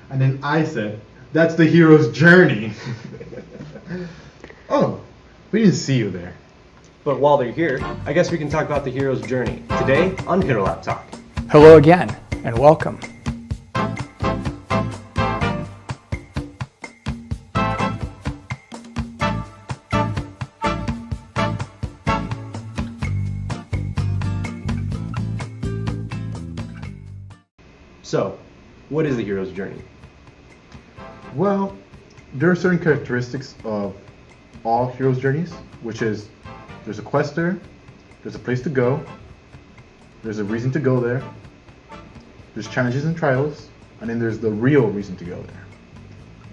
And then I said, that's the hero's journey. Oh, we didn't see you there. But while they're here, I guess we can talk about the hero's journey. Today on HTLLAP Talk. Hello again, and welcome. So, what is the hero's journey? Well, there are certain characteristics of all heroes' journeys, which is there's a quest there's a place to go, there's a reason to go there, there's challenges and trials, and then there's the real reason to go there.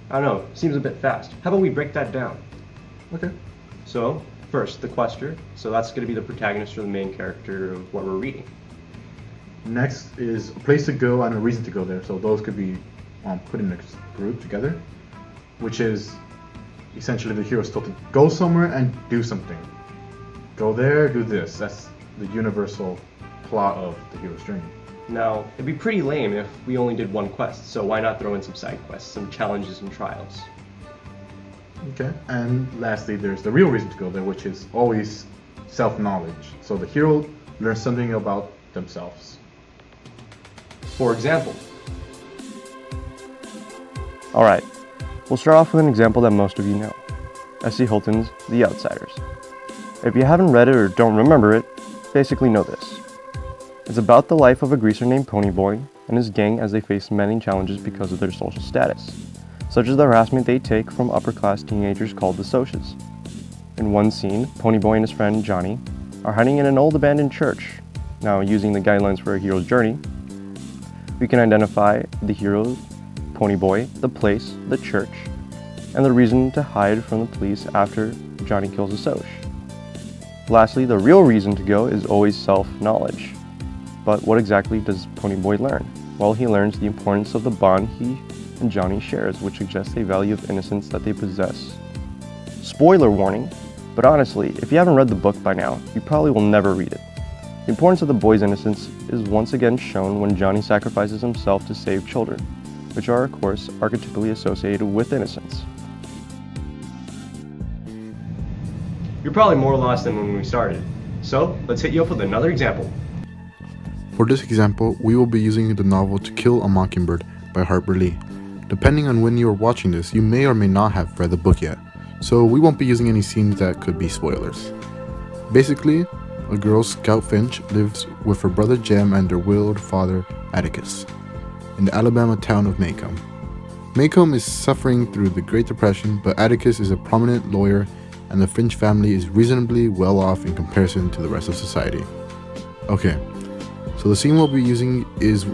I don't know, seems a bit fast. How about we break that down? Okay. So, first, the quester. So that's going to be the protagonist or the main character of what we're reading. Next is a place to go and a reason to go there. So those could be put in a group together, which is essentially the hero is told to go somewhere and do something. Go there, do this. That's the universal plot of the hero's journey. Now, it'd be pretty lame if we only did one quest, so why not throw in some side quests, some challenges and trials? Okay. And lastly, there's the real reason to go there, which is always self-knowledge. So the hero learns something about themselves. For example. Alright, we'll start off with an example that most of you know. S.C. Hilton's The Outsiders. If you haven't read it or don't remember it, basically know this. It's about the life of a greaser named Ponyboy and his gang as they face many challenges because of their social status, such as the harassment they take from upper-class teenagers called the Socias. In one scene, Ponyboy and his friend Johnny are hiding in an old abandoned church. Now, using the guidelines for a hero's journey, we can identify the hero, Ponyboy, the place, the church, and the reason to hide from the police after Johnny kills a Soch. Lastly, the real reason to go is always self-knowledge. But what exactly does Ponyboy learn? Well, he learns the importance of the bond he and Johnny shares, which suggests a value of innocence that they possess. Spoiler warning, but honestly, if you haven't read the book by now, you probably will never read it. The importance of the boy's innocence is once again shown when Johnny sacrifices himself to save children, which are, of course, archetypically associated with innocence. You're probably more lost than when we started. So, let's hit you up with another example. For this example, we will be using the novel To Kill a Mockingbird by Harper Lee. Depending on when you are watching this, you may or may not have read the book yet, so we won't be using any scenes that could be spoilers. Basically, a girl, Scout Finch, lives with her brother Jem and their widowed father, Atticus, in the Alabama town of Macomb. Macomb is suffering through the Great Depression, but Atticus is a prominent lawyer and the Finch family is reasonably well off in comparison to the rest of society. Okay, so the scene we'll be using is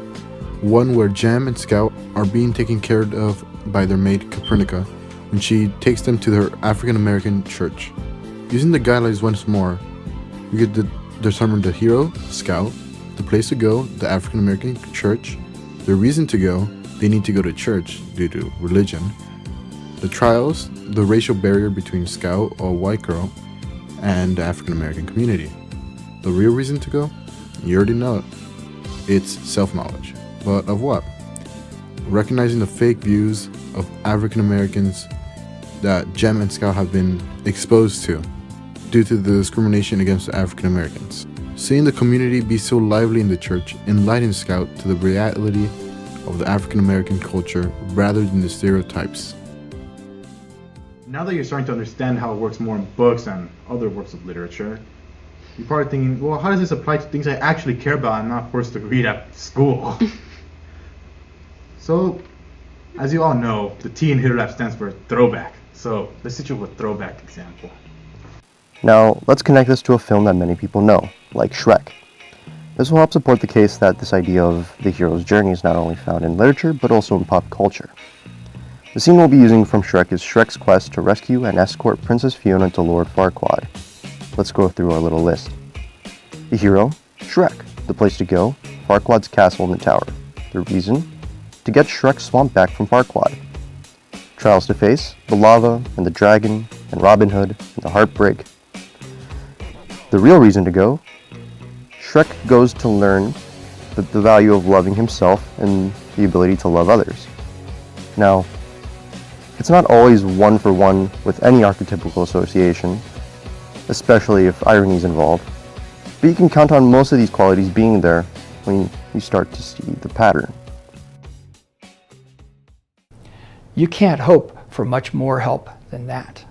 one where Jem and Scout are being taken care of by their maid Copernica when she takes them to their African American church. Using the guidelines once more, we could determine the hero, Scout, the place to go, the African American church, the reason to go, they need to go to church due to religion, the trials, the racial barrier between Scout, a white girl, and the African American community. The real reason to go? You already know it. It's self-knowledge. But of what? Recognizing the fake views of African Americans that Jem and Scout have been exposed to due to the discrimination against African Americans. Seeing the community be so lively in the church enlightens Scout to the reality of the African American culture rather than the stereotypes. Now that you're starting to understand how it works more in books and other works of literature, you're probably thinking, well, how does this apply to things I actually care about and not forced to read at school? So, as you all know, the T in HTLLAP stands for throwback. So, let's hit you with a throwback example. Now, let's connect this to a film that many people know, like Shrek. This will help support the case that this idea of the hero's journey is not only found in literature, but also in pop culture. The scene we'll be using from Shrek is Shrek's quest to rescue and escort Princess Fiona to Lord Farquaad. Let's go through our little list. The hero, Shrek. The place to go, Farquaad's castle in the tower. The reason, to get Shrek's swamp back from Farquaad. Trials to face, the lava and the dragon and Robin Hood and the heartbreak. The real reason to go, Shrek goes to learn the value of loving himself and the ability to love others. Now, it's not always one-for-one with any archetypical association, especially if irony is involved, but you can count on most of these qualities being there when you start to see the pattern. You can't hope for much more help than that.